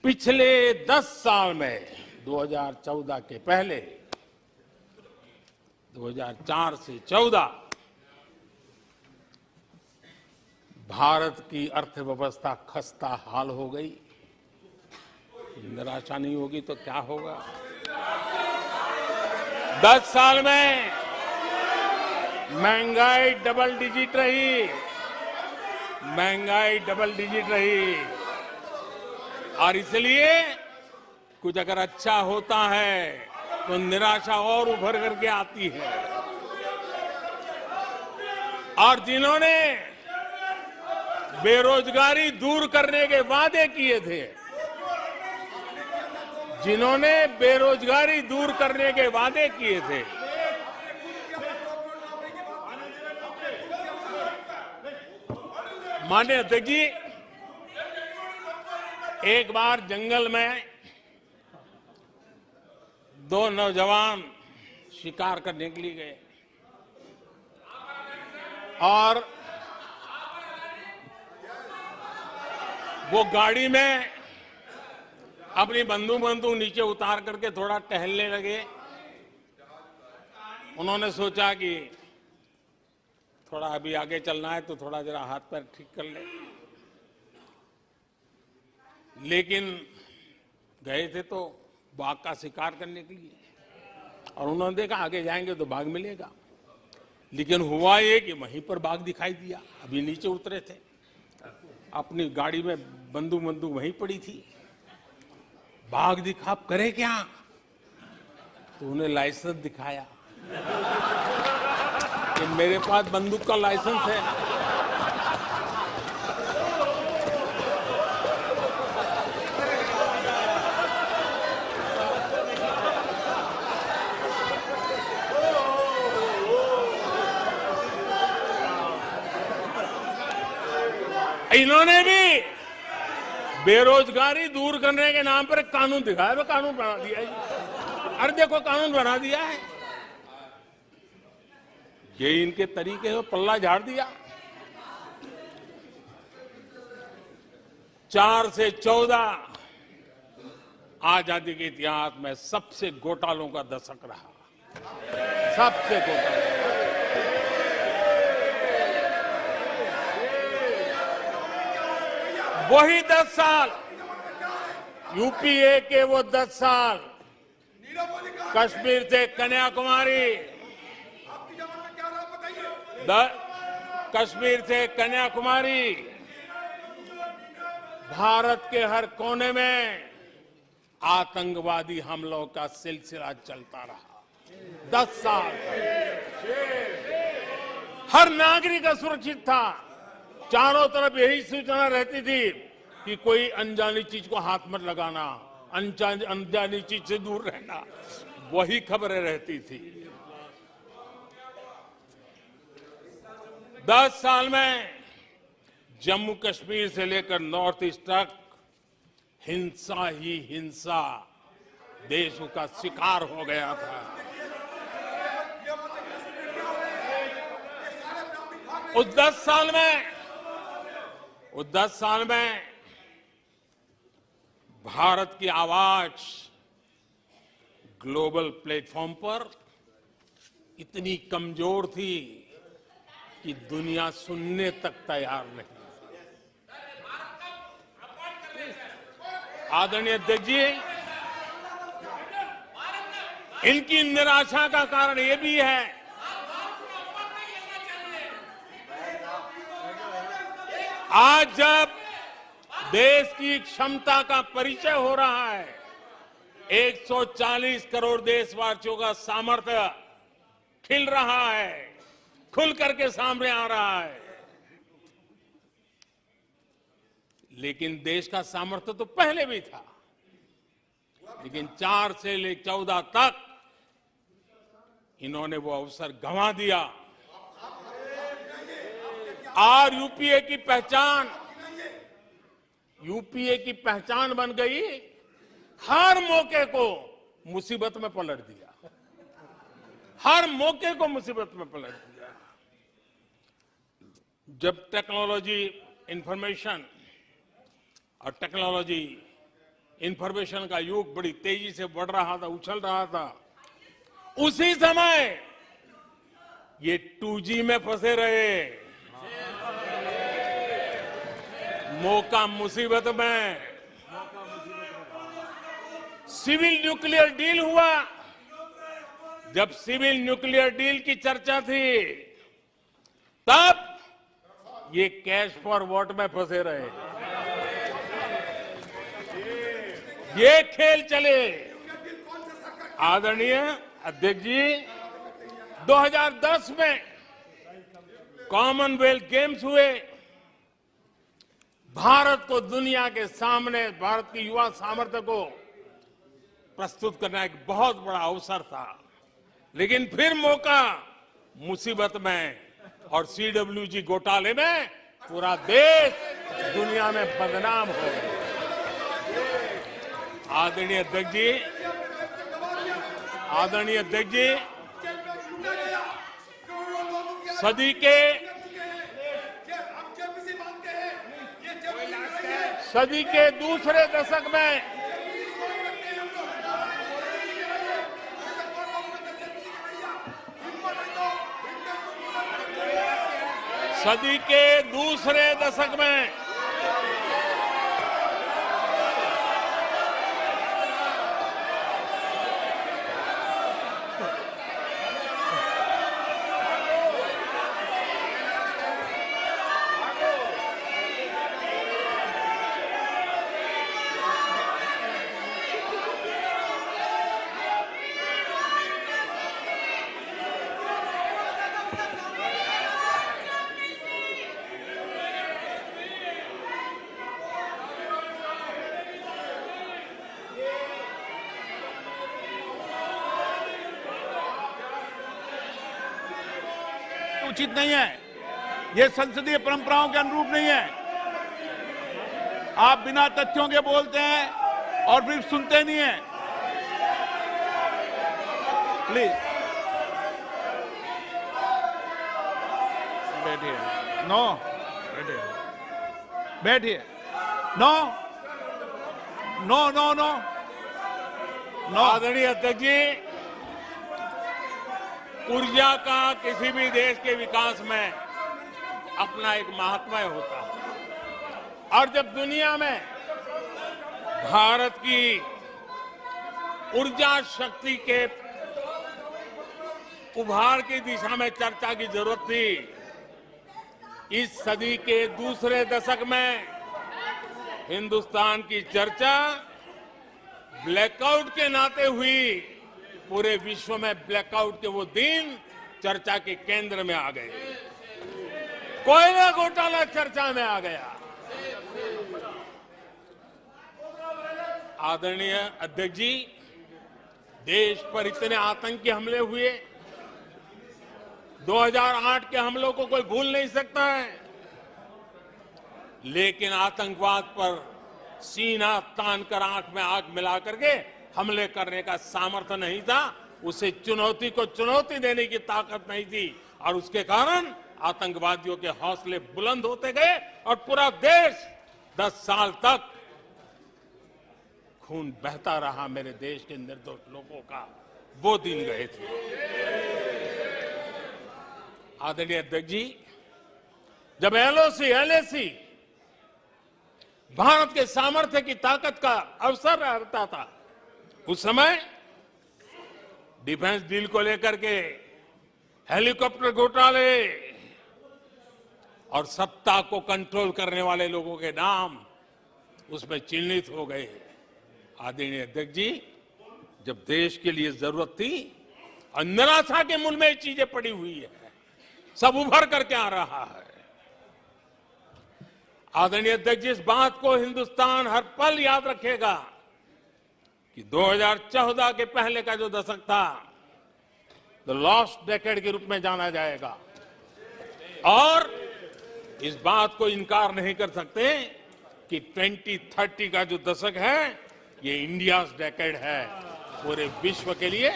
पिछले 10 साल में 2014 के पहले 2004 से 14 भारत की अर्थव्यवस्था खस्ता हाल हो गई। निराशा नहीं होगी तो क्या होगा? 10 साल में महंगाई डबल डिजिट रही, और इसलिए कुछ अगर अच्छा होता है तो निराशा और उभर करके आती है। और जिन्होंने बेरोजगारी दूर करने के वादे किए थे, माननीय अध्यक्ष जी, एक बार जंगल में 2 नौजवान शिकार करने के लिए गए और वो गाड़ी में अपनी बंदूक नीचे उतार करके थोड़ा टहलने लगे। उन्होंने सोचा कि थोड़ा अभी आगे चलना है तो थोड़ा जरा हाथ पैर ठीक कर ले, लेकिन गए थे तो बाघ का शिकार करने के लिए, और उन्होंने देखा आगे जाएंगे तो बाघ मिलेगा। लेकिन हुआ ये कि वहीं पर बाघ दिखाई दिया। अभी नीचे उतरे थे, अपनी गाड़ी में बंदूक वहीं पड़ी थी। बाघ दिखा, अब करे क्या? तो उन्हें लाइसेंस दिखाया कि मेरे पास बंदूक का लाइसेंस है। इन्होंने भी बेरोजगारी दूर करने के नाम पर एक कानून दिखाया, वो कानून बना दिया है। अरे देखो, कानून बना दिया है। ये इनके तरीके से पल्ला झाड़ दिया। 4 से 14 आजादी के इतिहास में सबसे घोटालों का दशक रहा, सबसे घोटाला। वही 10 साल, यूपीए के वो 10 साल, कश्मीर से कन्याकुमारी, भारत के हर कोने में आतंकवादी हमलों का सिलसिला चलता रहा। 10 साल हर नागरिक असुरक्षित था। चारों तरफ यही सूचना रहती थी कि कोई अनजानी चीज को हाथ मत लगाना, अनजानी चीज से दूर रहना, वही खबरें रहती थी। 10 साल में जम्मू कश्मीर से लेकर नॉर्थ ईस्ट तक हिंसा ही हिंसा देशों का शिकार हो गया था। उस 10 साल में भारत की आवाज ग्लोबल प्लेटफॉर्म पर इतनी कमजोर थी कि दुनिया सुनने तक तैयार नहीं। आदरणीय अध्यक्ष जी, इनकी निराशा का कारण ये भी है आज जब देश की क्षमता का परिचय हो रहा है, 140 करोड़ देशवासियों का सामर्थ्य खिल रहा है, खुल करके सामने आ रहा है। लेकिन देश का सामर्थ्य तो पहले भी था, लेकिन 4 से लेकर 14 तक इन्होंने वो अवसर गंवा दिया। और यूपीए की पहचान बन गई, हर मौके को मुसीबत में पलट दिया, जब टेक्नोलॉजी, इंफॉर्मेशन और टेक्नोलॉजी इंफॉर्मेशन का युग बड़ी तेजी से बढ़ रहा था, उछल रहा था, उसी समय ये 2G में फंसे रहे, मौका मुसीबत में। सिविल न्यूक्लियर डील हुआ, जब सिविल न्यूक्लियर डील की चर्चा थी, तब ये कैश फॉर वॉट में फंसे रहे। ये खेल चले। आदरणीय अध्यक्ष जी, 2010 में कॉमनवेल्थ गेम्स हुए। भारत को दुनिया के सामने, भारत की युवा सामर्थ्य को प्रस्तुत करना एक बहुत बड़ा अवसर था, लेकिन फिर मौका मुसीबत में, और CWG घोटाले में पूरा देश दुनिया में बदनाम हो गया। आदरणीय अध्यक्ष जी, आदरणीय अध्यक्ष जी, सदी के दूसरे दशक में उचित नहीं है, ये संसदीय परंपराओं के अनुरूप नहीं है। आप बिना तथ्यों के बोलते हैं और फिर सुनते नहीं हैं। प्लीज बैठिए। नो, बैठिए। No no no no no. आदरणीय अध्यक्ष जी, ऊर्जा का किसी भी देश के विकास में अपना एक महात्म्य होता है, और जब दुनिया में भारत की ऊर्जा शक्ति के उभार की दिशा में चर्चा की जरूरत थी, इस सदी के दूसरे दशक में हिंदुस्तान की चर्चा ब्लैकआउट के नाते हुई। पूरे विश्व में ब्लैकआउट के वो दिन चर्चा के केंद्र में आ गए। कोयला घोटाला चर्चा में आ गया। आदरणीय अध्यक्ष जी, देश पर इतने आतंकी हमले हुए, 2008 के हमलों को कोई भूल नहीं सकता है, लेकिन आतंकवाद पर सीना तान कर, आंख में आंख मिला करके हमले करने का सामर्थ्य नहीं था। उसे चुनौती को चुनौती देने की ताकत नहीं थी, और उसके कारण आतंकवादियों के हौसले बुलंद होते गए, और पूरा देश 10 साल तक खून बहता रहा मेरे देश के निर्दोष लोगों का। वो दिन गए थे। आदरणीय अध्यक्ष जी, जब LOC भारत के सामर्थ्य की ताकत का अवसर रहता था, उस समय डिफेंस डील को लेकर के हेलीकॉप्टर घोटाले और सत्ता को कंट्रोल करने वाले लोगों के नाम उसमें चिन्हित हो गए। आदरणीय अध्यक्ष जी, जब देश के लिए जरूरत थी और निराशा के मूल में ये चीजें पड़ी हुई है, सब उभर करके आ रहा है। आदरणीय अध्यक्ष जी, इस बात को हिंदुस्तान हर पल याद रखेगा कि 2014 के पहले का जो दशक था, द लॉस्ट डेकेड के रूप में जाना जाएगा, और इस बात को इनकार नहीं कर सकते कि 2030 का जो दशक है, ये इंडियाज डेकेड है। पूरे विश्व के लिए